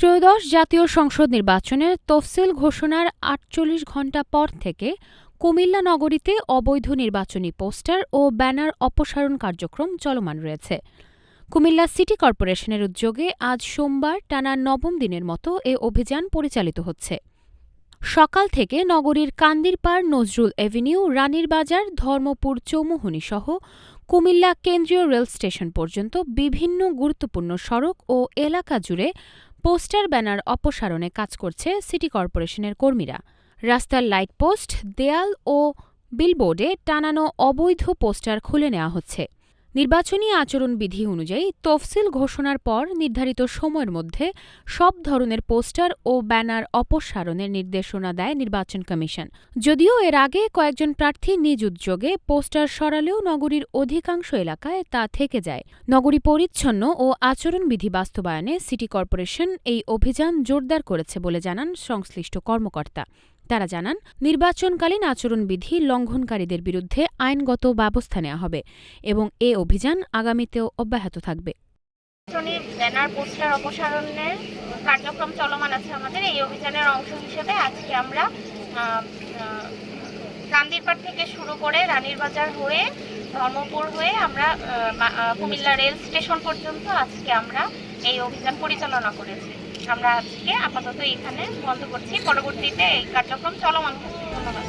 ত্রয়োদশ জাতীয় সংসদ নির্বাচনের তফসিল ঘোষণার ৪৮ ঘণ্টা পর থেকে কুমিল্লা নগরীতে অবৈধ নির্বাচনী পোস্টার ও ব্যানার অপসারণ কার্যক্রম চলমান রয়েছে। কুমিল্লা সিটি করপোরেশনের উদ্যোগে আজ সোমবার টানা নবম দিনের মতো এ অভিযান পরিচালিত হচ্ছে। সকাল থেকে নগরীর কান্দিরপাড়, নজরুল এভিনিউ, রানীর বাজার, ধর্মপুর চৌমুহনীসহ কুমিল্লা কেন্দ্রীয় রেল স্টেশন পর্যন্ত বিভিন্ন গুরুত্বপূর্ণ সড়ক ও এলাকা জুড়ে পোস্টার ব্যানার অপসারণে কাজ করছে সিটি করপোরেশনের কর্মীরা। রাস্তার লাইটপোস্ট, দেয়াল ও বিলবোর্ডে টানানো অবৈধ পোস্টার খুলে নেওয়া হচ্ছে। নির্বাচনী আচরণবিধি অনুযায়ী তফসিল ঘোষণার পর নির্ধারিত সময়ের মধ্যে সব ধরনের পোস্টার ও ব্যানার অপসারণের নির্দেশনা দেয় নির্বাচন কমিশন। যদিও এর আগে কয়েকজন প্রার্থী নিজ উদ্যোগে পোস্টার সরালেও নগরীর অধিকাংশ এলাকায় তা থেকে যায়। নগরী পরিচ্ছন্ন ও আচরণবিধি বাস্তবায়নে সিটি কর্পোরেশন এই অভিযান জোরদার করেছে বলে জানান সংশ্লিষ্ট কর্মকর্তা। তারা জানান, নির্বাচনকালীন আচরণবিধি লঙ্ঘনকারীদের বিরুদ্ধে আইনগত ব্যবস্থা নেওয়া হবে এবং এ অভিযান আগামীতেও অব্যাহত থাকবে। ব্যানার পোস্টার অপসারণের কার্যক্রম চলমান আছে আমাদের। এই অভিযানের অংশ হিসেবে আজকে আমরা কান্দিরপাড় থেকে শুরু করে রানীর বাজার হয়ে ধর্মপুর হয়ে আমরা কুমিল্লা রেল স্টেশন পর্যন্ত আজকে আমরা এই অভিযান পরিচালনা করেছি। আমরা আজকে আপাতত এখানে বন্ধ করছি, পরবর্তীতে এই কার্যক্রম চলমান থাকবে। ধন্যবাদ।